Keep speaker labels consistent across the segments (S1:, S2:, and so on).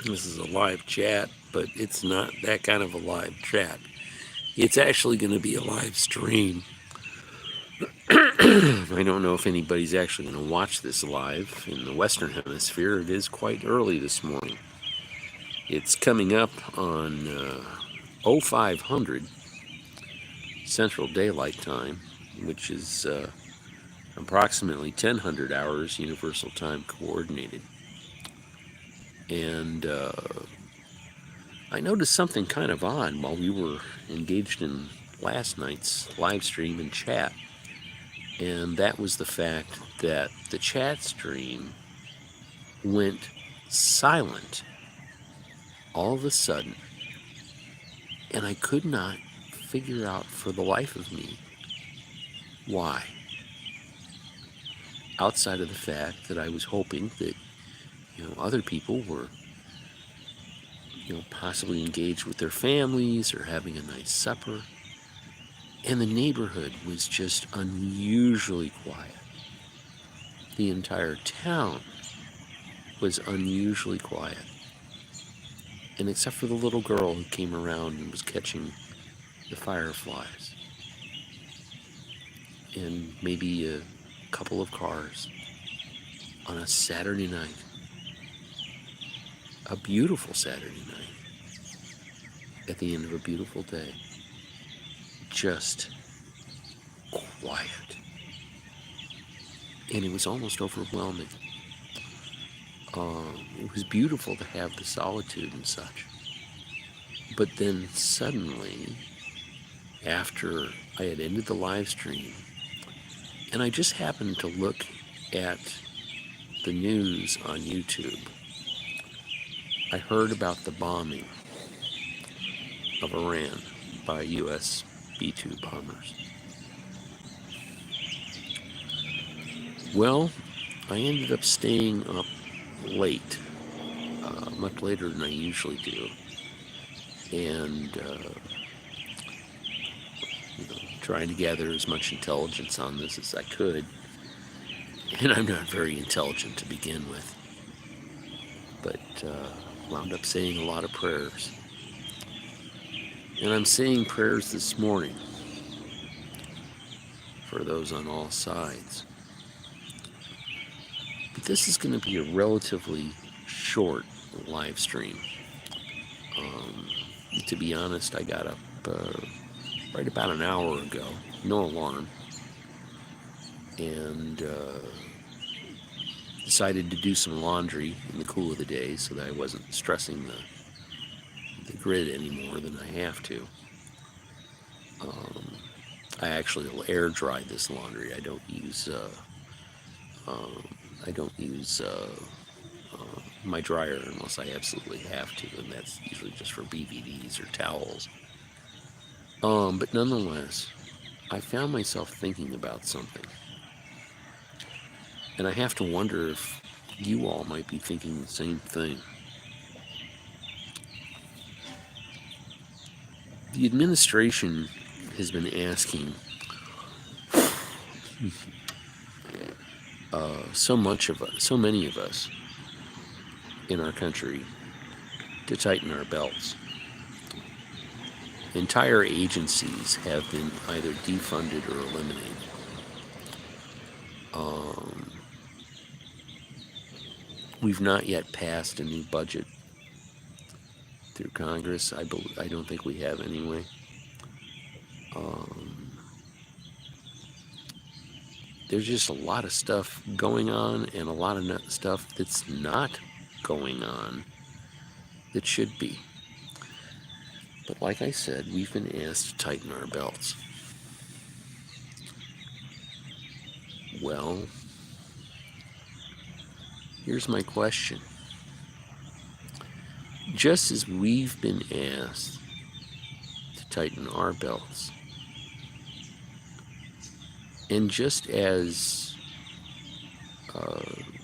S1: This is a live chat, but it's not that kind of a live chat. It's actually going to be a live stream. I don't know if anybody's actually going to watch this live in the Western Hemisphere. It is quite early this morning. It's coming up on 0500 Central Daylight Time, which is approximately 1000 hours Universal Time Coordinated. And I noticed something kind of odd while we were engaged in last night's live stream and chat. And that was the fact that the chat stream went silent all of a sudden. And I could not figure out for the life of me why. Outside of the fact that I was hoping that, other people were, possibly engaged with their families or having a nice supper. And the neighborhood was just unusually quiet. The entire town was unusually quiet. And except for the little girl who came around and was catching the fireflies. And maybe a couple of cars on a Saturday night. A beautiful Saturday night. At the end of a beautiful day. Just quiet. And it was almost overwhelming. It was beautiful to have the solitude and such. But then suddenly, after I had ended the live stream, and I just happened to look at the news on YouTube, I heard about the bombing of Iran by U.S. B-2 bombers. Well, I ended up staying up late, much later than I usually do, and trying to gather as much intelligence on this as I could. And I'm not very intelligent to begin with, but wound up saying a lot of prayers. And I'm saying prayers this morning for those on all sides. But this is going to be a relatively short live stream. To be honest, I got up right about an hour ago, no alarm, and decided to do some laundry in the cool of the day so that I wasn't stressing the grid any more than I have to. I actually will air dry this laundry. I don't use my dryer unless I absolutely have to, and that's usually just for BVDs or towels. But nonetheless, I found myself thinking about something. And I have to wonder if you all might be thinking the same thing. The administration has been asking so many of us in our country to tighten our belts. Entire agencies have been either defunded or eliminated. We've not yet passed a new budget through Congress. I don't think we have anyway. There's just a lot of stuff going on and a lot of stuff that's not going on that should be. But like I said, we've been asked to tighten our belts. Well, here's my question. Just as we've been asked to tighten our belts, and just as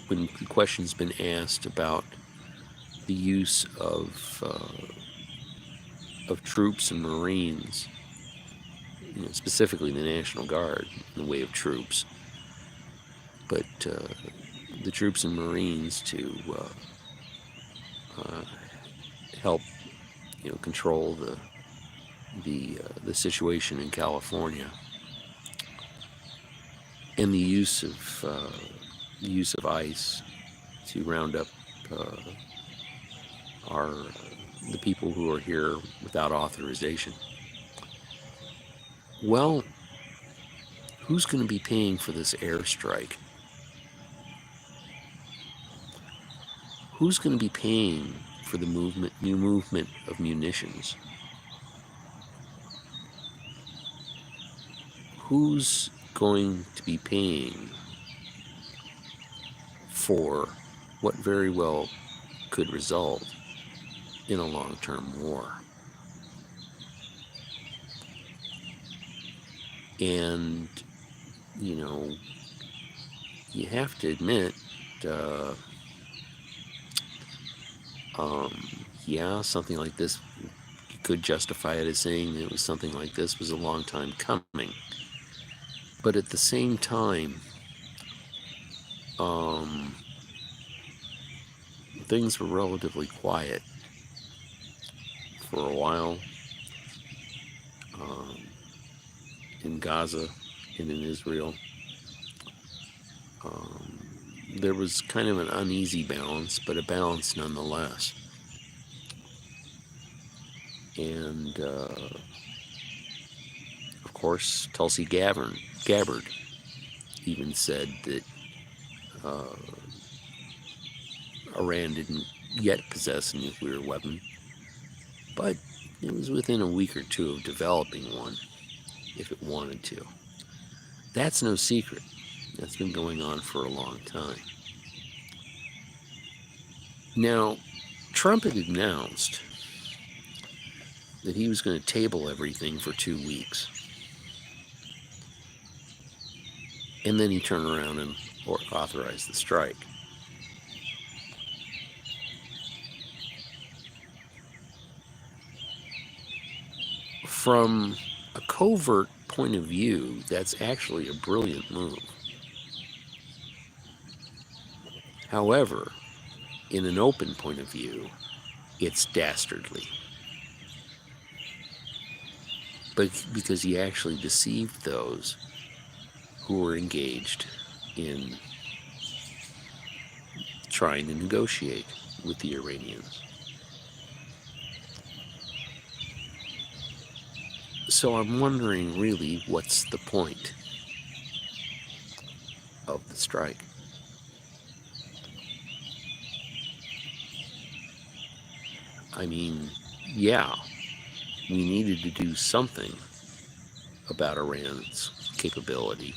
S1: when the question's been asked about the use of troops and Marines, specifically the National Guard in the way of troops, but the troops and Marines to uh, help, control the situation in California, and the use of ice to round up uh, our the people who are here without authorization. Well, who's going to be paying for this airstrike? Who's going to be paying for the new movement of munitions? Who's going to be paying for what very well could result in a long-term war? And, you have to admit, uh, yeah, something like this, you could justify it as saying that it was something like this was a long time coming. But at the same time, things were relatively quiet for a while um, in Gaza and in Israel. There was kind of an uneasy balance, but a balance nonetheless. And of course, Tulsi Gabbard even said that Iran didn't yet possess a nuclear weapon, but it was within a week or two of developing one if it wanted to. That's no secret. That's been going on for a long time. Now, Trump had announced that he was going to table everything for 2 weeks. And then he turned around and authorized the strike. From a covert point of view, that's actually a brilliant move. However, in an open point of view, it's dastardly. But because he actually deceived those who were engaged in trying to negotiate with the Iranians. So I'm wondering, really, what's the point of the strike? I mean, yeah, we needed to do something about Iran's capability.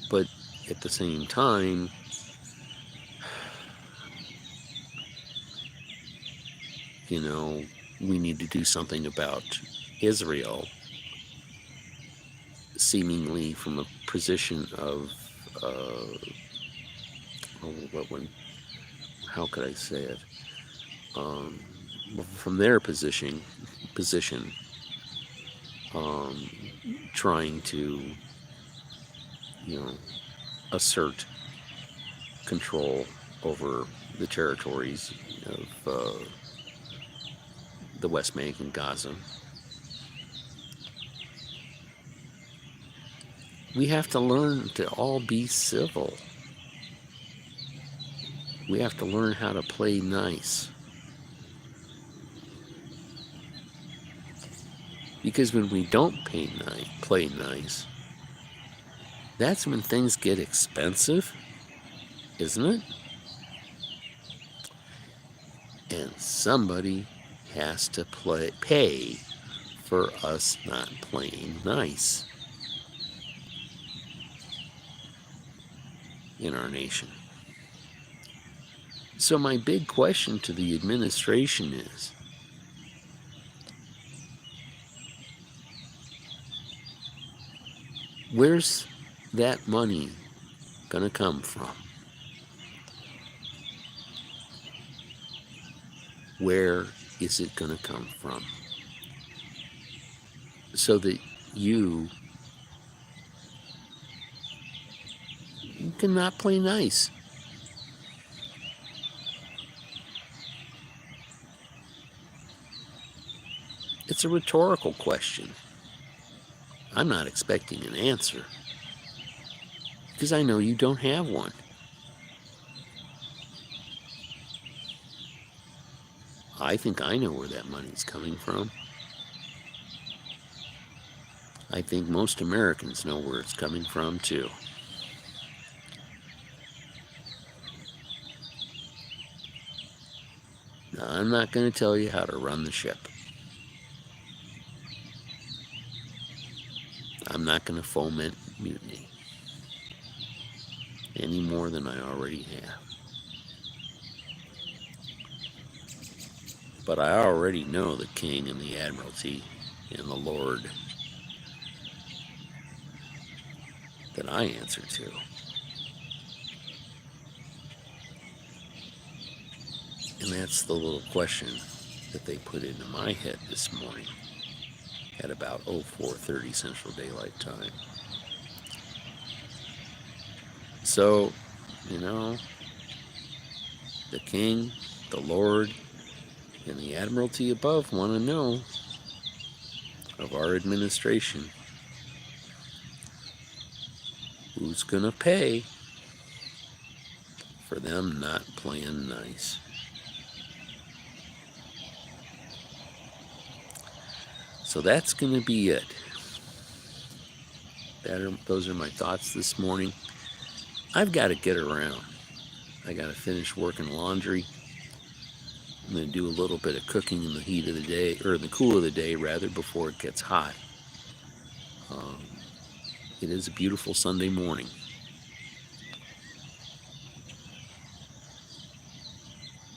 S1: But at the same time, we need to do something about Israel, seemingly from a position of, how could I say it? From their position, trying to, assert control over the territories of the West Bank and Gaza. We have to learn to all be civil. We have to learn how to play nice. Because when we don't play nice, that's when things get expensive, isn't it? And somebody has to pay for us not playing nice in our nation. So my big question to the administration is, where's that money going to come from? Where is it going to come from? So that you cannot play nice. It's a rhetorical question. I'm not expecting an answer because I know you don't have one. I think I know where that money's coming from. I think most Americans know where it's coming from, too. Now, I'm not going to tell you how to run the ship. I'm not going to foment mutiny any more than I already have. But I already know the King and the Admiralty and the Lord that I answer to. And that's the little question that they put into my head this morning at about 04:30 Central Daylight Time. So, the King, the Lord, and the Admiralty above want to know of our administration who's going to pay for them not playing nice. So that's going to be it. Those are my thoughts this morning. I've got to get around. I got to finish working laundry. I'm going to do a little bit of cooking in the heat of the day, or in the cool of the day, rather, before it gets hot. It is a beautiful Sunday morning.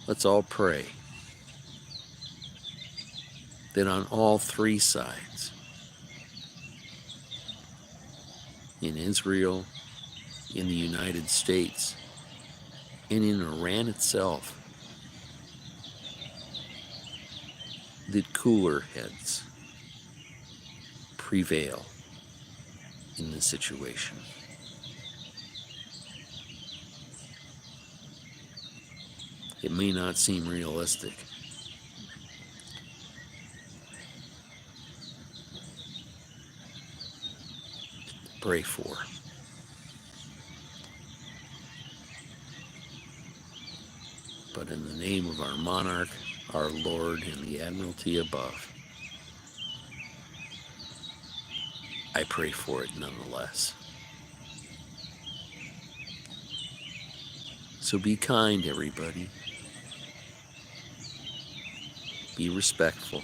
S1: Let's all pray that on all three sides, in Israel, in the United States, and in Iran itself, that cooler heads prevail in this situation. It may not seem realistic, pray for. But in the name of our monarch, our Lord, and the Admiralty above, I pray for it nonetheless. So be kind, everybody. Be respectful.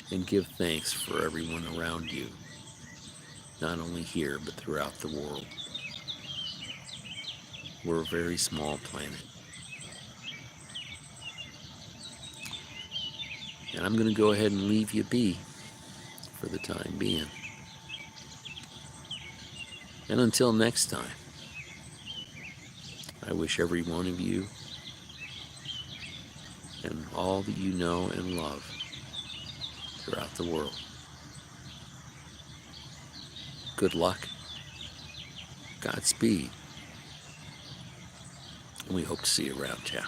S1: And give thanks for everyone around you, not only here, but throughout the world. We're a very small planet. And I'm going to go ahead and leave you be for the time being. And until next time, I wish every one of you and all that you know and love throughout the world good luck, Godspeed, and we hope to see you around town.